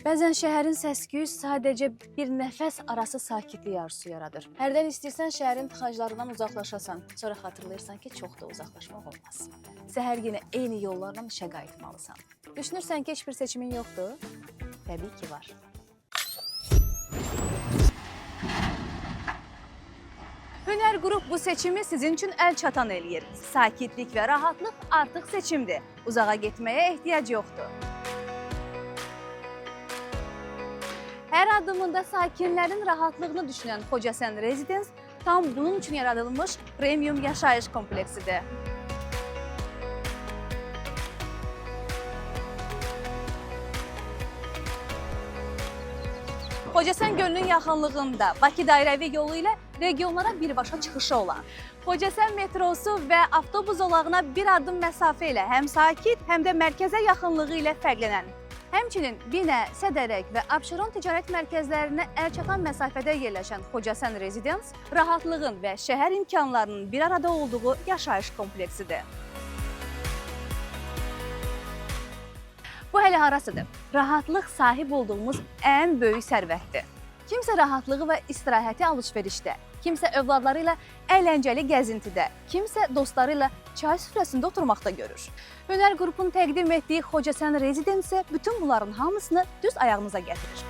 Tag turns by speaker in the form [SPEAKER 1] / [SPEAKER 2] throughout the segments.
[SPEAKER 1] Bəzən şəhərin səs-küyü sadəcə bir nəfəs arası sakitlik arzusu yaradır. Hərdən istəyirsən şəhərin tıxaclarından uzaqlaşasan, sonra xatırlayırsan ki, çox da uzaqlaşmaq olmaz. Səhər yenə eyni yollarla işə qayıtmalısan. Düşünürsən ki, heç bir seçimin yoxdur? Təbii ki, var. Hünər Qrup bu seçimi sizin üçün əl çatan eləyir. Sakitlik və rahatlıq artıq seçimdir. Uzağa getməyə ehtiyac yoxdur. Hər addımında sakinlərin rahatlığını düşünən Xocasən Residence tam bunun üçün yaradılmış premium yaşayış kompleksidir. Xocasən gölünün yaxınlığında Bakı dairəvi yolu ilə regionlara birbaşa çıxışı olan, Xocasən metrosu və avtobus zolağına bir addım məsafə ilə həm sakit, həm də mərkəzə yaxınlığı ilə fərqlənən, həmçinin Binə, Sədərək və Abşeron ticarət mərkəzlərinə əlçatan məsafədə yerləşən Xocasən Residence rahatlığın və şəhər imkanlarının bir arada olduğu yaşayış kompleksidir. Bu hələ harasıdır? Rahatlıq sahib olduğumuz ən böyük sərvətdir. Kimsə rahatlığı və istirahəti alış-verişdə, kimsə övladları ilə əyləncəli gəzintidə, kimsə dostları ilə çay süfrəsində oturmaqda görür. Hünər Qrupun təqdim etdiyi Xocasən Residence bütün bunların hamısını düz ayağınıza gətirir.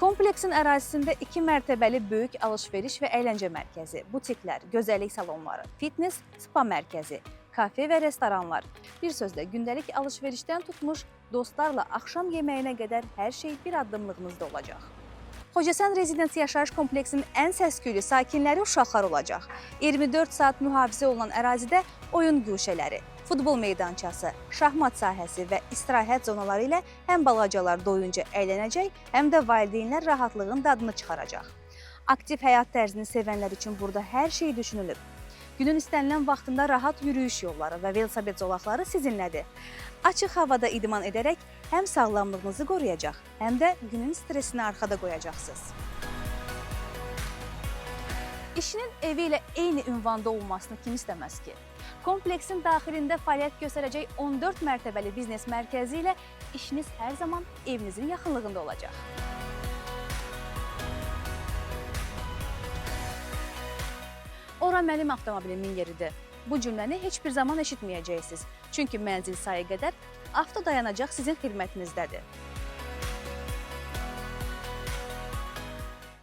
[SPEAKER 1] Kompleksin ərazisində 2 mərtəbəli böyük alış-veriş və əyləncə mərkəzi, butiklər, gözəllik salonları, fitness, spa mərkəzi, kafe və restoranlar, bir sözlə gündəlik alış-verişdən tutmuş dostlarla axşam yeməyinə qədər hər şey bir addımlığınızda olacaq. Xocasən Residence yaşayış kompleksinin ən səs-küylü sakinləri uşaqlar olacaq. 24 saat mühafizə olunan ərazidə oyun güşələri, futbol meydançası, şahmat sahəsi və istirahət zonaları ilə həm balacalar doyunca əylənəcək, həm də valideynlər rahatlığın dadını çıxaracaq. Aktiv həyat tərzini sevənlər üçün burada hər şey düşünülüb. Günün istənilən vaxtında rahat yürüyüş yolları və velosiped zolaqları sizinlədir. Açıq havada idman edərək həm sağlamlığınızı qoruyacaq, həm də günün stresini arxada qoyacaqsınız. İşinin evi ilə eyni ünvanda olmasını kim istəməz ki? Kompleksin daxilində fəaliyyət göstərəcək 14 mərtəbəli biznes mərkəzi ilə işiniz hər zaman evinizin yaxınlığında olacaq. Ora mənim avtomobilimin yeridir. Bu cümləni heç bir zaman eşitməyəcəksiniz. Çünki mənzil sayı qədər avto dayanacaq sizin xidmətinizdədir.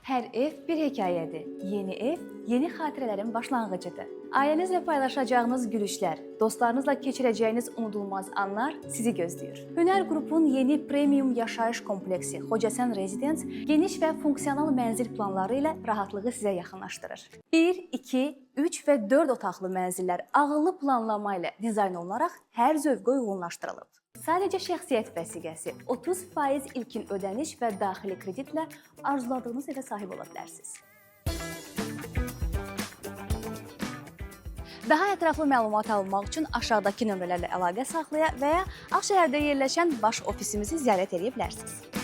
[SPEAKER 1] Hər ev bir hekayədir. Yeni ev, yeni xatirələrin başlanğıcıdır. Ailənizlə paylaşacağınız gülüşlər, dostlarınızla keçirəcəyiniz unudulmaz anlar sizi gözləyir. Hünər Qrupun yeni premium yaşayış kompleksi Xocasən Residence geniş və funksional mənzil planları ilə rahatlığı sizə yaxınlaşdırır. 1, 2, 3 və 4 otaqlı mənzillər ağıllı planlama ilə dizayn olunaraq hər zövqə uyğunlaşdırılıb. Sadəcə şəxsiyyət vəsiqəsi, 30% ilkin ödəniş və daxili kreditlə arzuladığınız evə sahib ola bilərsiniz. Daha ətraflı məlumat almaq üçün aşağıdakı nömrələrlə əlaqə saxlaya və ya Ağşəhərdə yerləşən baş ofisimizi ziyarət edə bilərsiniz.